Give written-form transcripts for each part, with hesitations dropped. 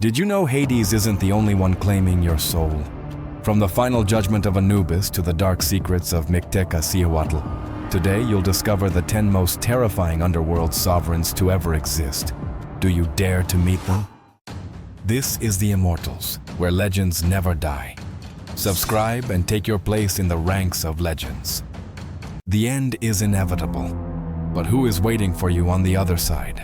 Did you know Hades isn't the only one claiming your soul? From the final judgment of Anubis to the dark secrets of Mictlantecuhtli, today you'll discover the 10 most terrifying underworld sovereigns to ever exist. Do you dare to meet them? This is the Immortals, where legends never die. Subscribe and take your place in the ranks of legends. The end is inevitable, but who is waiting for you on the other side?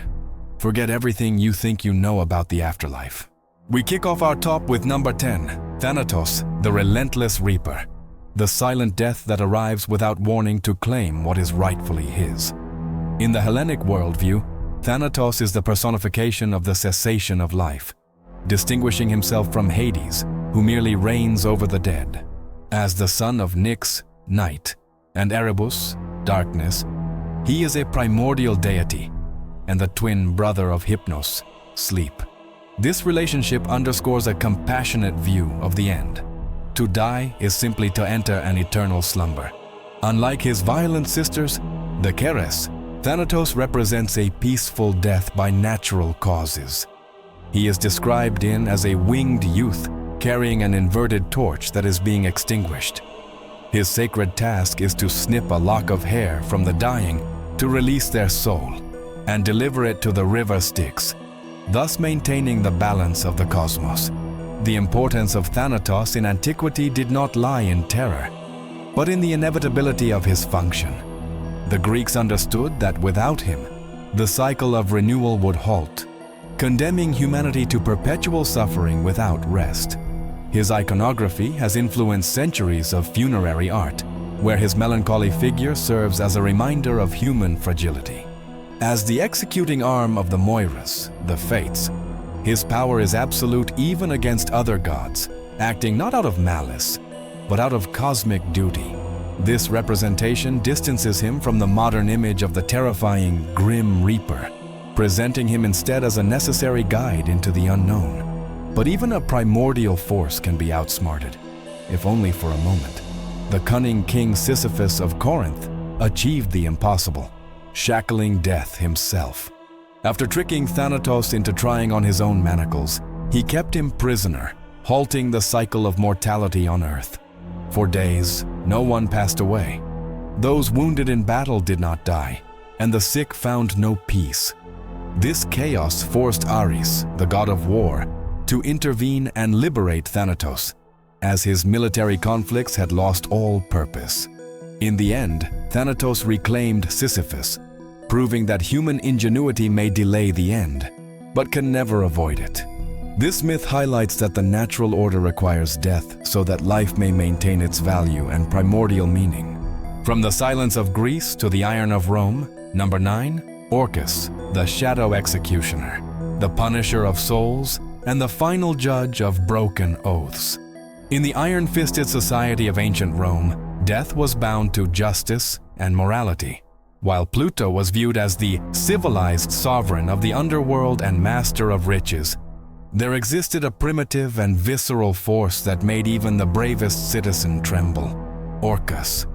Forget everything you think you know about the afterlife. We kick off our top with number 10, Thanatos, the relentless reaper. The silent death that arrives without warning to claim what is rightfully his. In the Hellenic worldview, Thanatos is the personification of the cessation of life, distinguishing himself from Hades, who merely reigns over the dead. As the son of Nyx, night, and Erebus, darkness, he is a primordial deity, and the twin brother of Hypnos, sleep. This relationship underscores a compassionate view of the end. To die is simply to enter an eternal slumber. Unlike his violent sisters, the Keres, Thanatos represents a peaceful death by natural causes. He is described as a winged youth carrying an inverted torch that is being extinguished. His sacred task is to snip a lock of hair from the dying to release their soul and deliver it to the river Styx, thus maintaining the balance of the cosmos. The importance of Thanatos in antiquity did not lie in terror, but in the inevitability of his function. The Greeks understood that without him, the cycle of renewal would halt, condemning humanity to perpetual suffering without rest. His iconography has influenced centuries of funerary art, where his melancholy figure serves as a reminder of human fragility. As the executing arm of the Moiras, the Fates, his power is absolute even against other gods, acting not out of malice, but out of cosmic duty. This representation distances him from the modern image of the terrifying Grim Reaper, presenting him instead as a necessary guide into the unknown. But even a primordial force can be outsmarted, if only for a moment. The cunning King Sisyphus of Corinth achieved the impossible, shackling death himself. After tricking Thanatos into trying on his own manacles, he kept him prisoner, halting the cycle of mortality on Earth. For days, no one passed away. Those wounded in battle did not die, and the sick found no peace. This chaos forced Ares, the god of war, to intervene and liberate Thanatos, as his military conflicts had lost all purpose. In the end, Thanatos reclaimed Sisyphus, proving that human ingenuity may delay the end, but can never avoid it. This myth highlights that the natural order requires death so that life may maintain its value and primordial meaning. From the silence of Greece to the iron of Rome, number 9, Orcus, the shadow executioner, the punisher of souls, and the final judge of broken oaths. In the iron-fisted society of ancient Rome, death was bound to justice and morality, while Pluto was viewed as the civilized sovereign of the underworld and master of riches. There existed a primitive and visceral force that made even the bravest citizen tremble: Orcus.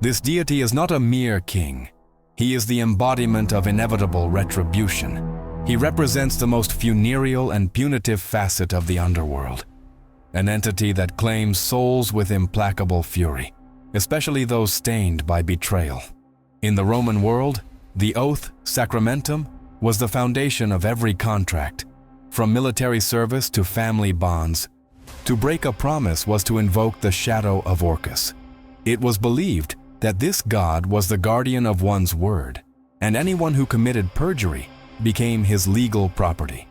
This deity is not a mere king. He is the embodiment of inevitable retribution. He represents the most funereal and punitive facet of the underworld, an entity that claims souls with implacable fury, especially those stained by betrayal. In the Roman world, the oath, sacramentum, was the foundation of every contract, from military service to family bonds. To break a promise was to invoke the shadow of Orcus. It was believed that this god was the guardian of one's word, and anyone who committed perjury became his legal property.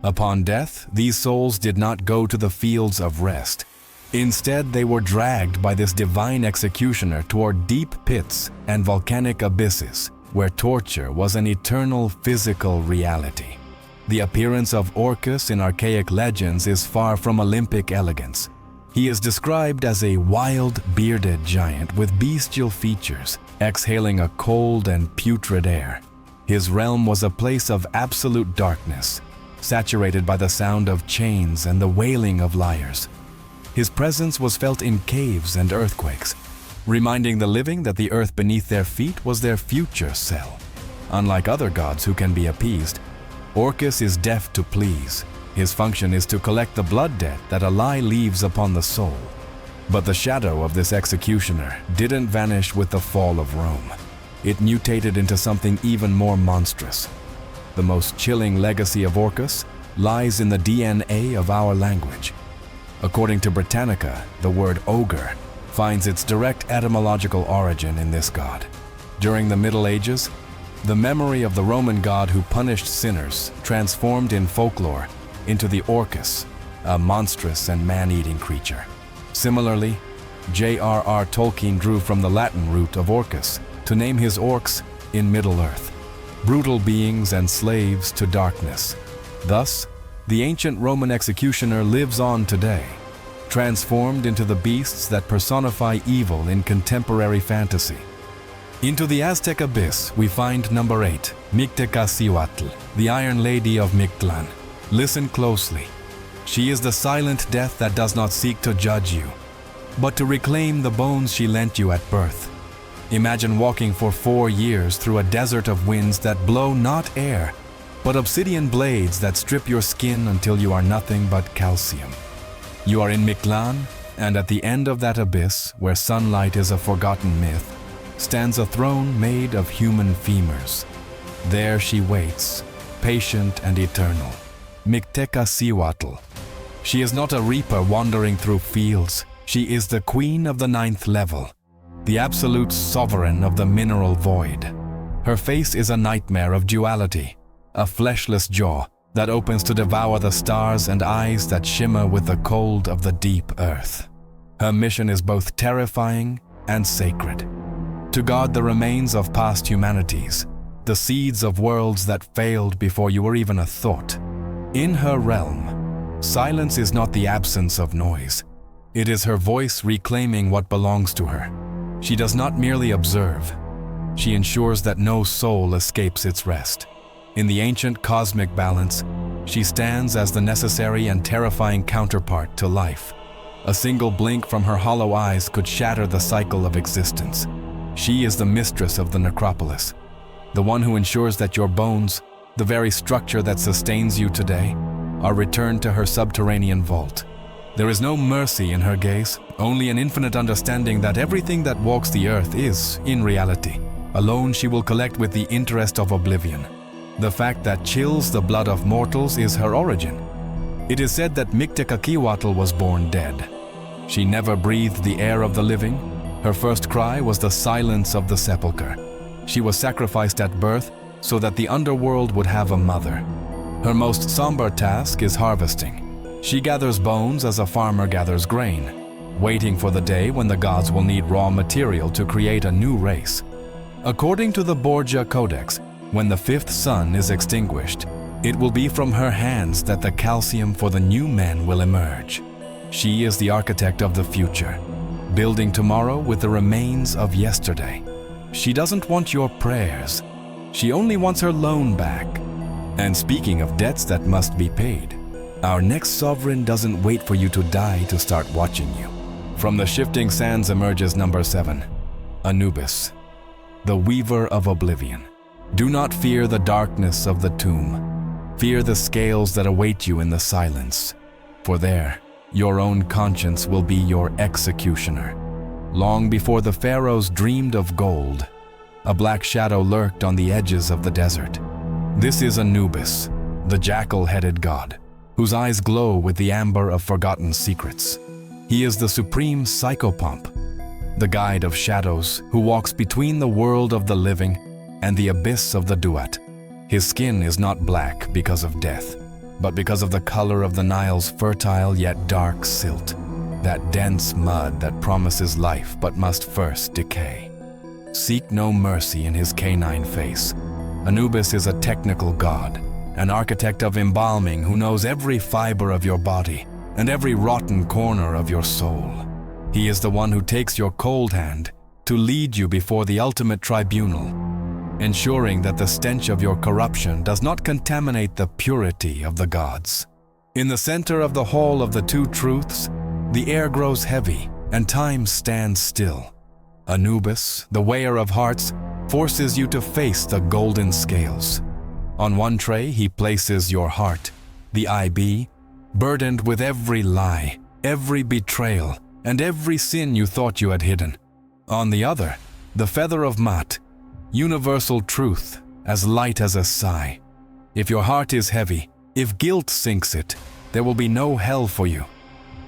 Upon death, these souls did not go to the fields of rest. Instead, they were dragged by this divine executioner toward deep pits and volcanic abysses, where torture was an eternal physical reality. The appearance of Orcus in archaic legends is far from Olympic elegance. He is described as a wild, bearded giant with bestial features, exhaling a cold and putrid air. His realm was a place of absolute darkness, saturated by the sound of chains and the wailing of lyres. His presence was felt in caves and earthquakes, reminding the living that the earth beneath their feet was their future cell. Unlike other gods who can be appeased, Orcus is deaf to pleas, His function is to collect the blood debt that a lie leaves upon the soul. But the shadow of this executioner didn't vanish with the fall of Rome. It mutated into something even more monstrous. The most chilling legacy of Orcus lies in the DNA of our language. According to Britannica, the word ogre finds its direct etymological origin in this god. During the Middle Ages, the memory of the Roman god who punished sinners transformed in folklore into the Orcus, a monstrous and man-eating creature. Similarly, J.R.R. Tolkien drew from the Latin root of Orcus to name his orcs in Middle-earth, brutal beings and slaves to darkness. Thus, the ancient Roman executioner lives on today, transformed into the beasts that personify evil in contemporary fantasy. Into the Aztec abyss, we find number 8, Mictlantecuhtli, the Iron Lady of Mictlan. Listen closely. She is the silent death that does not seek to judge you, but to reclaim the bones she lent you at birth. Imagine walking for 4 years through a desert of winds that blow not air, but obsidian blades that strip your skin until you are nothing but calcium. You are in Mictlan, and at the end of that abyss, where sunlight is a forgotten myth, stands a throne made of human femurs. There she waits, patient and eternal. Mictlantecuhtli. She is not a reaper wandering through fields. She is the queen of the 9th level, the absolute sovereign of the mineral void. Her face is a nightmare of duality, a fleshless jaw that opens to devour the stars and eyes that shimmer with the cold of the deep earth. Her mission is both terrifying and sacred. To guard the remains of past humanities, the seeds of worlds that failed before you were even a thought. In her realm, silence is not the absence of noise. It is her voice reclaiming what belongs to her. She does not merely observe. She ensures that no soul escapes its rest. In the ancient cosmic balance, she stands as the necessary and terrifying counterpart to life. A single blink from her hollow eyes could shatter the cycle of existence. She is the mistress of the necropolis, the one who ensures that your bones, the very structure that sustains you today, are returned to her subterranean vault. There is no mercy in her gaze, only an infinite understanding that everything that walks the earth is, in reality, a loan she will collect with the interest of oblivion. The fact that chills the blood of mortals is her origin. It is said that Mictlantecuhtli was born dead. She never breathed the air of the living. Her first cry was the silence of the sepulchre. She was sacrificed at birth so that the underworld would have a mother. Her most somber task is harvesting. She gathers bones as a farmer gathers grain, waiting for the day when the gods will need raw material to create a new race. According to the Borgia Codex, when the 5th sun is extinguished, it will be from her hands that the calcium for the new men will emerge. She is the architect of the future, building tomorrow with the remains of yesterday. She doesn't want your prayers. She only wants her loan back. And speaking of debts that must be paid, our next sovereign doesn't wait for you to die to start watching you. From the shifting sands emerges number 7, Anubis, the weaver of oblivion. Do not fear the darkness of the tomb. Fear the scales that await you in the silence. For there, your own conscience will be your executioner. Long before the pharaohs dreamed of gold, a black shadow lurked on the edges of the desert. This is Anubis, the jackal-headed god, whose eyes glow with the amber of forgotten secrets. He is the supreme psychopomp, the guide of shadows who walks between the world of the living and the abyss of the duat. His skin is not black because of death, but because of the color of the Nile's fertile yet dark silt, that dense mud that promises life but must first decay. Seek no mercy in his canine face. Anubis is a technical god, an architect of embalming who knows every fiber of your body and every rotten corner of your soul. He is the one who takes your cold hand to lead you before the ultimate tribunal, ensuring that the stench of your corruption does not contaminate the purity of the gods. In the center of the Hall of the Two Truths, the air grows heavy and time stands still. Anubis, the weigher of hearts, forces you to face the golden scales. On one tray he places your heart, the IB, burdened with every lie, every betrayal, and every sin you thought you had hidden. On the other, the feather of Mat, universal truth, as light as a sigh. If your heart is heavy, if guilt sinks it, there will be no hell for you.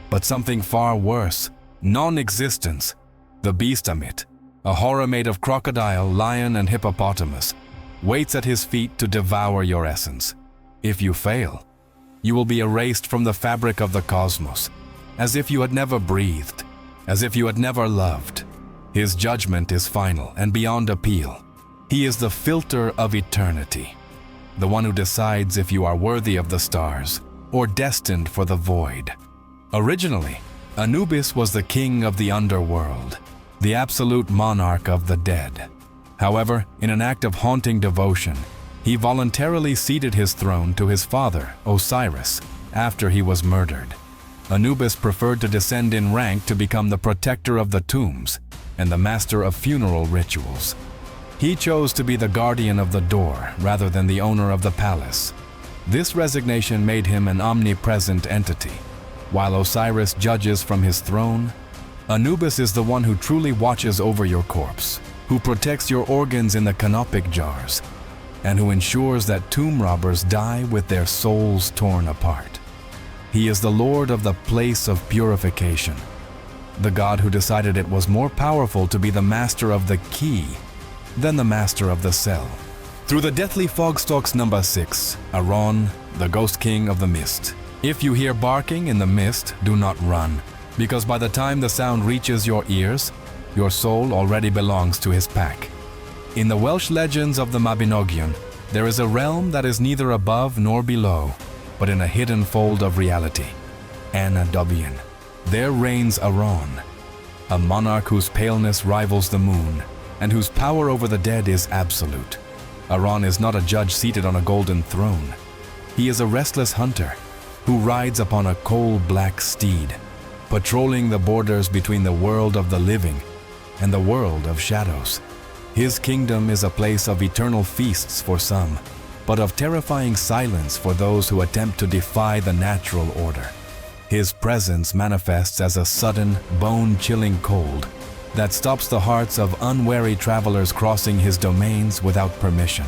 But something far worse, non-existence, the beast Amit, a horror made of crocodile, lion, and hippopotamus, waits at his feet to devour your essence. If you fail, you will be erased from the fabric of the cosmos, as if you had never breathed, as if you had never loved. His judgment is final and beyond appeal. He is the filter of eternity, the one who decides if you are worthy of the stars or destined for the void. Originally, Anubis was the king of the Underworld, the absolute monarch of the dead. However, in an act of haunting devotion, he voluntarily ceded his throne to his father, Osiris, after he was murdered. Anubis preferred to descend in rank to become the protector of the tombs and the master of funeral rituals. He chose to be the guardian of the door rather than the owner of the palace. This resignation made him an omnipresent entity. While Osiris judges from his throne, Anubis is the one who truly watches over your corpse, who protects your organs in the canopic jars, and who ensures that tomb robbers die with their souls torn apart. He is the Lord of the place of purification, the god who decided it was more powerful to be the master of the key than the master of the cell. Through the deathly fog stalks number 6, Arawn, the ghost king of the mist. If you hear barking in the mist, do not run, because by the time the sound reaches your ears, your soul already belongs to his pack. In the Welsh legends of the Mabinogion, there is a realm that is neither above nor below, but in a hidden fold of reality, Anubis. There reigns Arawn, a monarch whose paleness rivals the moon, and whose power over the dead is absolute. Arawn is not a judge seated on a golden throne. He is a restless hunter who rides upon a coal-black steed, patrolling the borders between the world of the living and the world of shadows. His kingdom is a place of eternal feasts for some, but of terrifying silence for those who attempt to defy the natural order. His presence manifests as a sudden, bone-chilling cold that stops the hearts of unwary travelers crossing his domains without permission.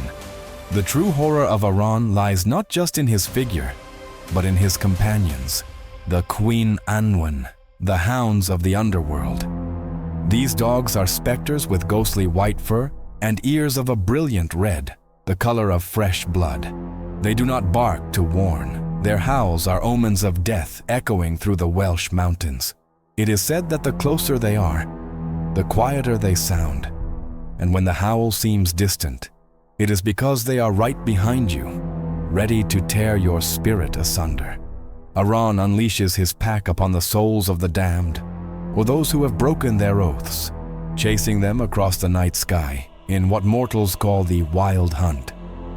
The true horror of Arawn lies not just in his figure, but in his companions, the Queen Anwen, the hounds of the underworld. These dogs are specters with ghostly white fur and ears of a brilliant red, the color of fresh blood. They do not bark to warn. Their howls are omens of death echoing through the Welsh mountains. It is said that the closer they are, the quieter they sound, and when the howl seems distant, it is because they are right behind you, ready to tear your spirit asunder. Arawn unleashes his pack upon the souls of the damned, or those who have broken their oaths, chasing them across the night sky in what mortals call the wild hunt.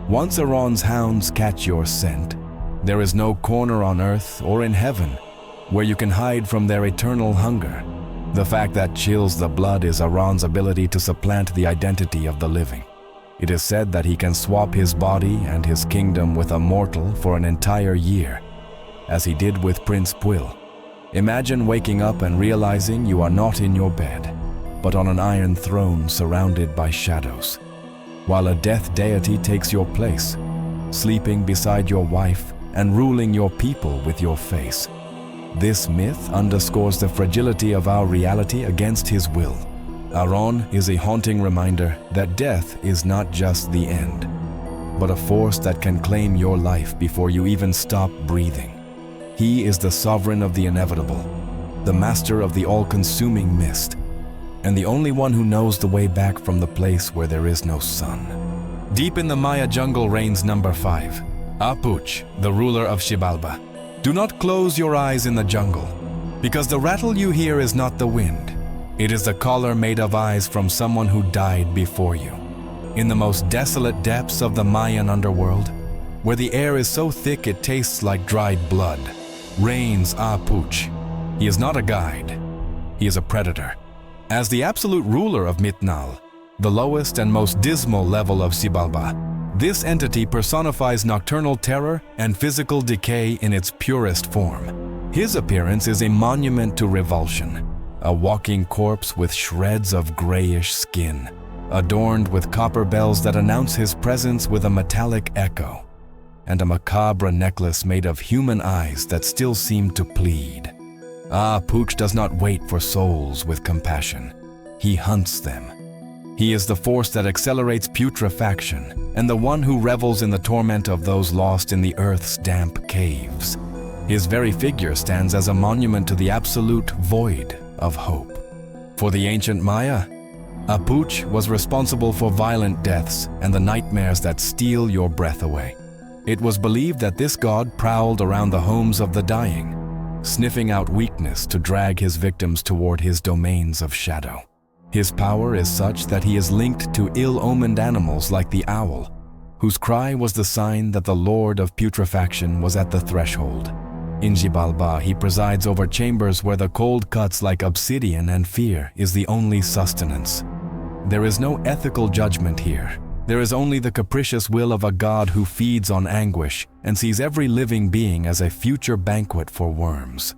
Once Arawn's hounds catch your scent, there is no corner on earth or in heaven where you can hide from their eternal hunger. The fact that chills the blood is Arawn's ability to supplant the identity of the living. It is said that he can swap his body and his kingdom with a mortal for an entire year, as he did with Prince Pwyll. Imagine waking up and realizing you are not in your bed, but on an iron throne surrounded by shadows, while a death deity takes your place, sleeping beside your wife and ruling your people with your face. This myth underscores the fragility of our reality against his will. Arawn is a haunting reminder that death is not just the end, but a force that can claim your life before you even stop breathing. He is the sovereign of the inevitable, the master of the all-consuming mist, and the only one who knows the way back from the place where there is no sun. Deep in the Maya jungle reigns number 5, Puch, the ruler of Xibalba. Do not close your eyes in the jungle, because the rattle you hear is not the wind. It is the collar made of eyes from someone who died before you. In the most desolate depths of the Mayan underworld, where the air is so thick it tastes like dried blood, reigns Puch. He is not a guide, he is a predator. As the absolute ruler of Mictlantecuhtli, the lowest and most dismal level of Xibalba, This entity personifies nocturnal terror and physical decay in its purest form. His appearance is a monument to revulsion, a walking corpse with shreds of grayish skin, adorned with copper bells that announce his presence with a metallic echo, and a macabre necklace made of human eyes that still seem to plead. Puch does not wait for souls with compassion. He hunts them. He is the force that accelerates putrefaction and the one who revels in the torment of those lost in the earth's damp caves. His very figure stands as a monument to the absolute void of hope. For the ancient Maya, Puch was responsible for violent deaths and the nightmares that steal your breath away. It was believed that this god prowled around the homes of the dying, sniffing out weakness to drag his victims toward his domains of shadow. His power is such that he is linked to ill-omened animals like the owl, whose cry was the sign that the lord of putrefaction was at the threshold. In Xibalba, he presides over chambers where the cold cuts like obsidian and fear is the only sustenance. There is no ethical judgment here. There is only the capricious will of a god who feeds on anguish and sees every living being as a future banquet for worms.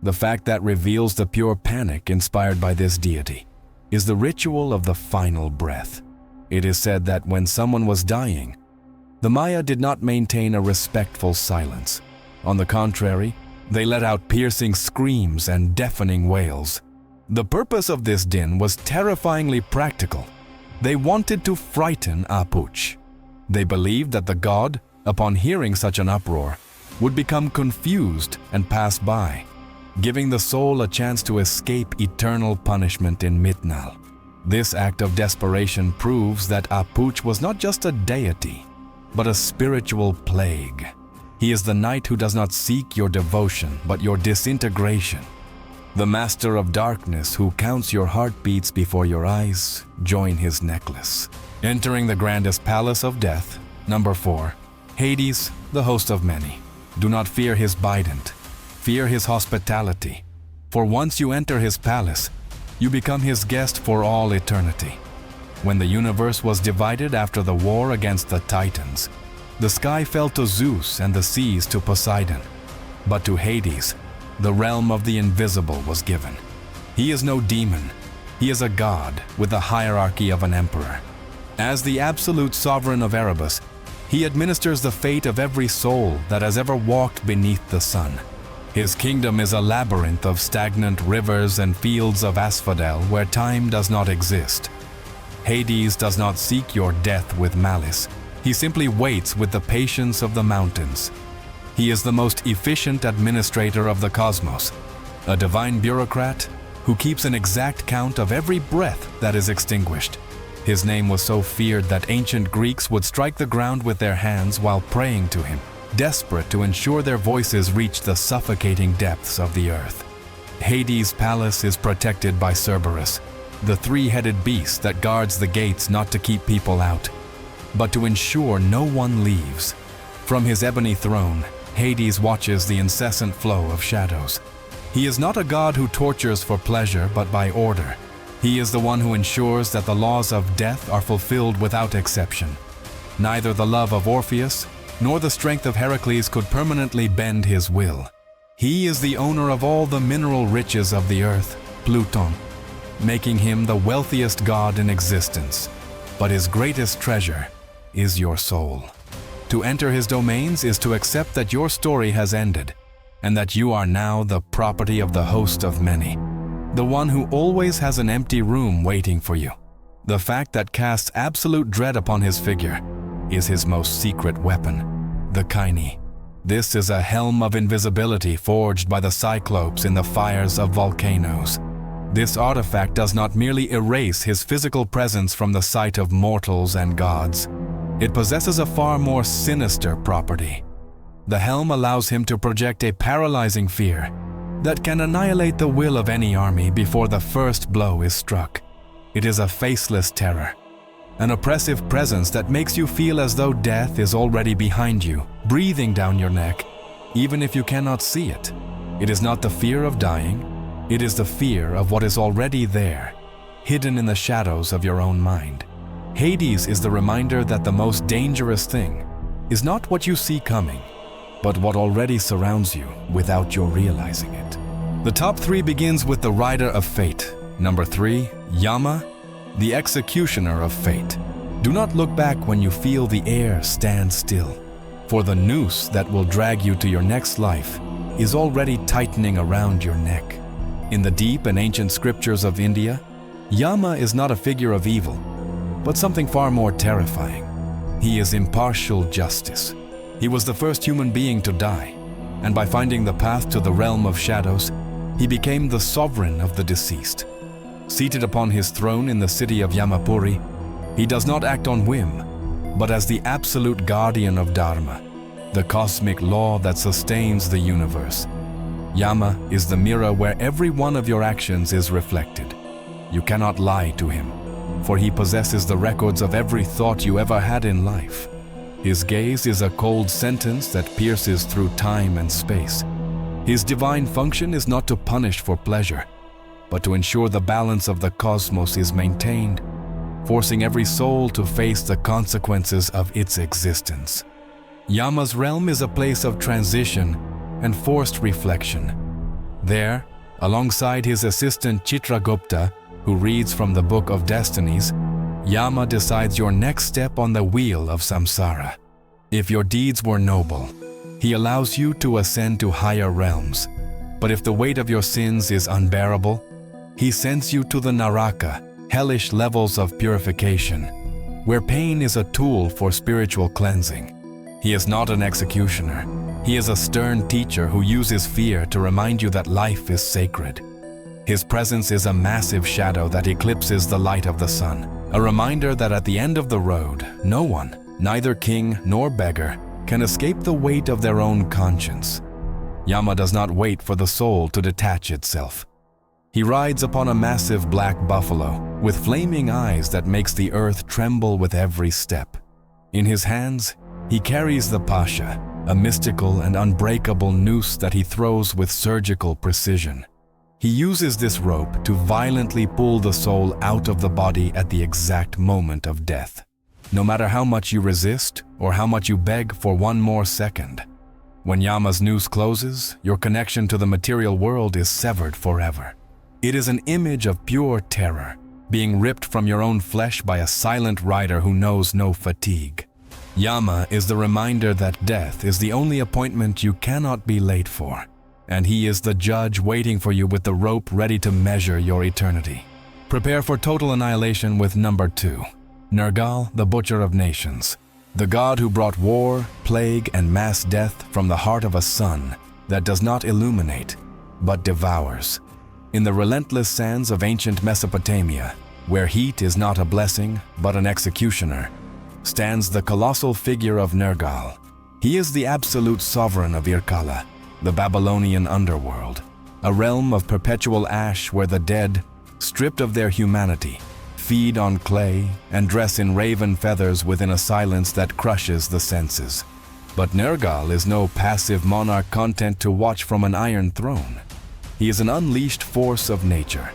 The fact that reveals the pure panic inspired by this deity is the ritual of the final breath. It is said that when someone was dying, the Maya did not maintain a respectful silence. On the contrary, they let out piercing screams and deafening wails. The purpose of this din was terrifyingly practical. They wanted to frighten Puch. They believed that the god, upon hearing such an uproar, would become confused and pass by, giving the soul a chance to escape eternal punishment in Mitnal. This act of desperation proves that Puch was not just a deity, but a spiritual plague. He is the knight who does not seek your devotion, but your disintegration. The master of darkness who counts your heartbeats before your eyes join his necklace. Entering the grandest palace of death, number 4, Hades, the host of many. Do not fear his bident. Fear his hospitality, for once you enter his palace, you become his guest for all eternity. When the universe was divided after the war against the Titans, the sky fell to Zeus and the seas to Poseidon. But to Hades, the realm of the invisible was given. He is no demon. He is a god with the hierarchy of an emperor. As the absolute sovereign of Erebus, he administers the fate of every soul that has ever walked beneath the sun. His kingdom is a labyrinth of stagnant rivers and fields of asphodel where time does not exist. Hades does not seek your death with malice. He simply waits with the patience of the mountains. He is the most efficient administrator of the cosmos, a divine bureaucrat who keeps an exact count of every breath that is extinguished. His name was so feared that ancient Greeks would strike the ground with their hands while praying to him, desperate to ensure their voices reached the suffocating depths of the earth. Hades' palace is protected by Cerberus, the three-headed beast that guards the gates not to keep people out, but to ensure no one leaves. From his ebony throne, Hades watches the incessant flow of shadows. He is not a god who tortures for pleasure but by order. He is the one who ensures that the laws of death are fulfilled without exception. Neither the love of Orpheus nor the strength of Heracles could permanently bend his will. He is the owner of all the mineral riches of the earth, Pluton, making him the wealthiest god in existence. But his greatest treasure is your soul. To enter his domains is to accept that your story has ended, and that you are now the property of the host of many, the one who always has an empty room waiting for you. The fact that casts absolute dread upon his figure is his most secret weapon, the Kaini. This is a helm of invisibility forged by the Cyclopes in the fires of volcanoes. This artifact does not merely erase his physical presence from the sight of mortals and gods. It possesses a far more sinister property. The helm allows him to project a paralyzing fear that can annihilate the will of any army before the first blow is struck. It is a faceless terror, an oppressive presence that makes you feel as though death is already behind you, breathing down your neck, even if you cannot see it. It is not the fear of dying, it is the fear of what is already there, hidden in the shadows of your own mind. Hades is the reminder that the most dangerous thing is not what you see coming, but what already surrounds you without your realizing it. The top 3 begins with the Rider of Fate. Number 3, Yama, the Executioner of Fate. Do not look back when you feel the air stand still, for the noose that will drag you to your next life is already tightening around your neck. In the deep and ancient scriptures of India, Yama is not a figure of evil, but something far more terrifying. He is impartial justice. He was the first human being to die, and by finding the path to the realm of shadows, he became the sovereign of the deceased. Seated upon his throne in the city of Yamapuri, he does not act on whim, but as the absolute guardian of Dharma, the cosmic law that sustains the universe. Yama is the mirror where every one of your actions is reflected. You cannot lie to him, for he possesses the records of every thought you ever had in life. His gaze is a cold sentence that pierces through time and space. His divine function is not to punish for pleasure, but to ensure the balance of the cosmos is maintained, forcing every soul to face the consequences of its existence. Yama's realm is a place of transition and forced reflection. There, alongside his assistant Chitragupta, who reads from the Book of Destinies, Yama decides your next step on the wheel of samsara. If your deeds were noble, he allows you to ascend to higher realms. But if the weight of your sins is unbearable, he sends you to the Naraka, hellish levels of purification, where pain is a tool for spiritual cleansing. He is not an executioner. He is a stern teacher who uses fear to remind you that life is sacred. His presence is a massive shadow that eclipses the light of the sun, a reminder that at the end of the road, no one, neither king nor beggar, can escape the weight of their own conscience. Yama does not wait for the soul to detach itself. He rides upon a massive black buffalo with flaming eyes that makes the earth tremble with every step. In his hands, he carries the pasha, a mystical and unbreakable noose that he throws with surgical precision. He uses this rope to violently pull the soul out of the body at the exact moment of death. No matter how much you resist or how much you beg for one more second, when Yama's noose closes, your connection to the material world is severed forever. It is an image of pure terror, being ripped from your own flesh by a silent rider who knows no fatigue. Yama is the reminder that death is the only appointment you cannot be late for, and he is the judge waiting for you with the rope ready to measure your eternity. Prepare for total annihilation with number 2, Nergal, the Butcher of Nations, the god who brought war, plague, and mass death from the heart of a sun that does not illuminate, but devours. In the relentless sands of ancient Mesopotamia, where heat is not a blessing, but an executioner, stands the colossal figure of Nergal. He is the absolute sovereign of Irkalla, the Babylonian underworld, a realm of perpetual ash where the dead, stripped of their humanity, feed on clay and dress in raven feathers within a silence that crushes the senses. But Nergal is no passive monarch content to watch from an iron throne. He is an unleashed force of nature,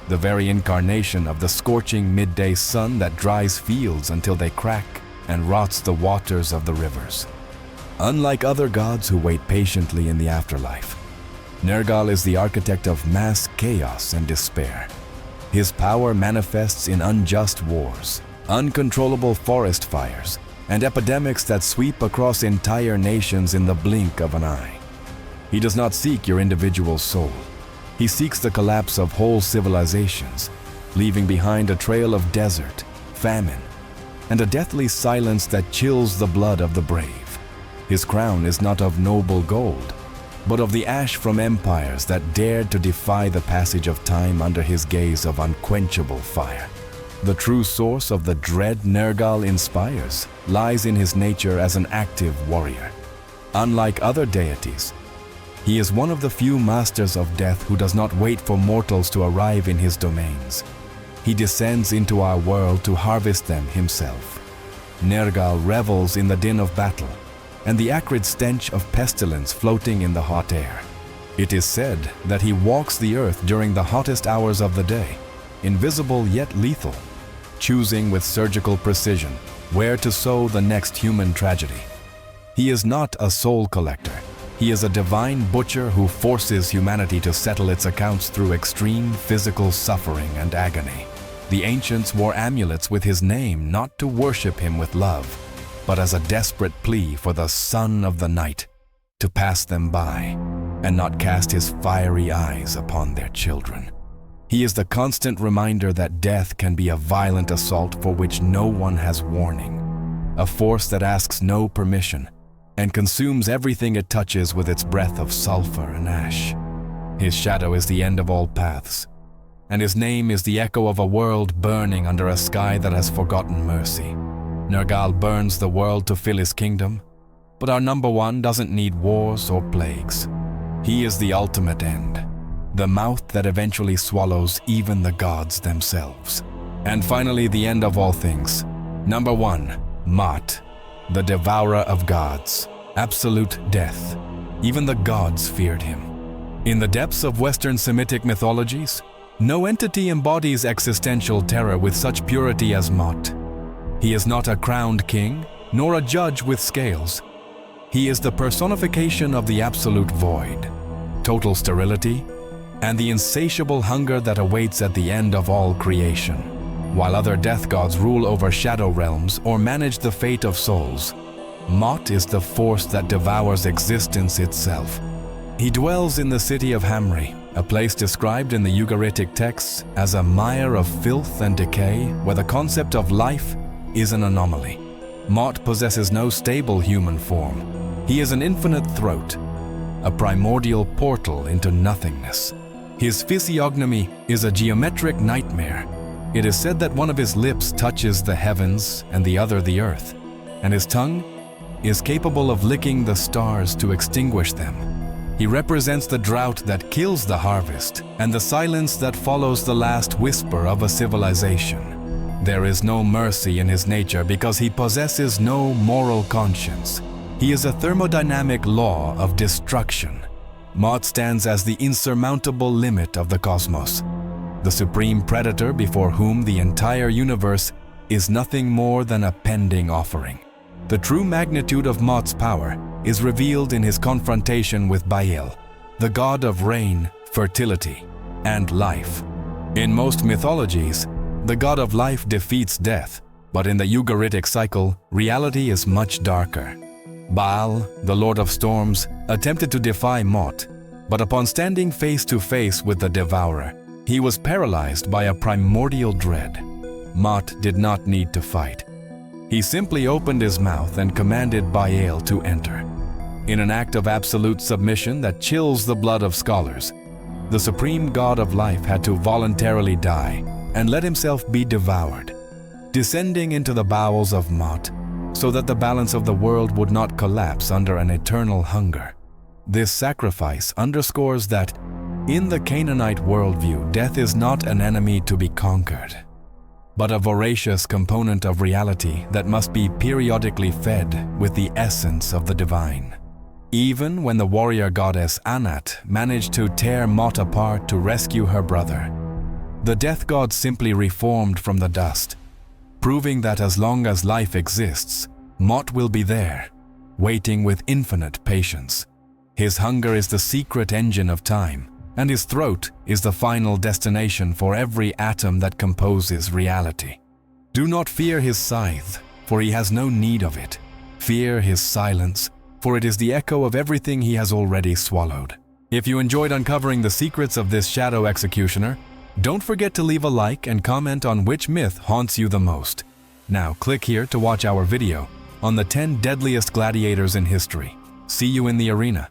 the very incarnation of the scorching midday sun that dries fields until they crack and rots the waters of the rivers. Unlike other gods who wait patiently in the afterlife, Nergal is the architect of mass chaos and despair. His power manifests in unjust wars, uncontrollable forest fires, and epidemics that sweep across entire nations in the blink of an eye. He does not seek your individual soul. He seeks the collapse of whole civilizations, leaving behind a trail of desert, famine, and a deathly silence that chills the blood of the brave. His crown is not of noble gold, but of the ash from empires that dared to defy the passage of time under his gaze of unquenchable fire. The true source of the dread Nergal inspires lies in his nature as an active warrior. Unlike other deities, he is one of the few masters of death who does not wait for mortals to arrive in his domains. He descends into our world to harvest them himself. Nergal revels in the din of battle and the acrid stench of pestilence floating in the hot air. It is said that he walks the earth during the hottest hours of the day, invisible yet lethal. choosing with surgical precision where to sow the next human tragedy. He is not a soul collector. He is a divine butcher who forces humanity to settle its accounts through extreme physical suffering and agony. The ancients wore amulets with his name not to worship him with love, but as a desperate plea for the son of the night to pass them by and not cast his fiery eyes upon their children. He is the constant reminder that death can be a violent assault for which no one has warning, a force that asks no permission and consumes everything it touches with its breath of sulfur and ash. His shadow is the end of all paths, and his name is the echo of a world burning under a sky that has forgotten mercy. Nergal burns the world to fill his kingdom, but our number one doesn't need wars or plagues. He is the ultimate end, the mouth that eventually swallows even the gods themselves. And finally, the end of all things. Number one, Mot, the devourer of gods, absolute death. Even the gods feared him. In the depths of Western Semitic mythologies, no entity embodies existential terror with such purity as Mot. He is not a crowned king, nor a judge with scales. He is the personification of the absolute void, total sterility, and the insatiable hunger that awaits at the end of all creation. While other death gods rule over shadow realms or manage the fate of souls, Mot is the force that devours existence itself. He dwells in the city of Hamri, a place described in the Ugaritic texts as a mire of filth and decay where the concept of life is an anomaly. Mot possesses no stable human form. He is an infinite throat, a primordial portal into nothingness. His physiognomy is a geometric nightmare. It is said that one of his lips touches the heavens and the other the earth, and his tongue is capable of licking the stars to extinguish them. He represents the drought that kills the harvest and the silence that follows the last whisper of a civilization. There is no mercy in his nature because he possesses no moral conscience. He is a thermodynamic law of destruction. Mot stands as the insurmountable limit of the cosmos, the supreme predator before whom the entire universe is nothing more than a pending offering. The true magnitude of Mot's power is revealed in his confrontation with Baal, the god of rain, fertility, and life. In most mythologies, the god of life defeats death, but in the Ugaritic cycle, reality is much darker. Baal, the lord of storms, attempted to defy Mot, but upon standing face to face with the devourer, he was paralyzed by a primordial dread. Mot did not need to fight. He simply opened his mouth and commanded Baal to enter. In an act of absolute submission that chills the blood of scholars, the supreme god of life had to voluntarily die and let himself be devoured, descending into the bowels of Mot so that the balance of the world would not collapse under an eternal hunger. This sacrifice underscores that, in the Canaanite worldview, death is not an enemy to be conquered, but a voracious component of reality that must be periodically fed with the essence of the divine. Even when the warrior goddess Anat managed to tear Mot apart to rescue her brother, the death god simply reformed from the dust, proving that as long as life exists, Mot will be there, waiting with infinite patience. His hunger is the secret engine of time, and his throat is the final destination for every atom that composes reality. Do not fear his scythe, for he has no need of it. Fear his silence, for it is the echo of everything he has already swallowed. If you enjoyed uncovering the secrets of this shadow executioner, don't forget to leave a like and comment on which myth haunts you the most. Now click here to watch our video on the 10 deadliest gladiators in history. See you in the arena.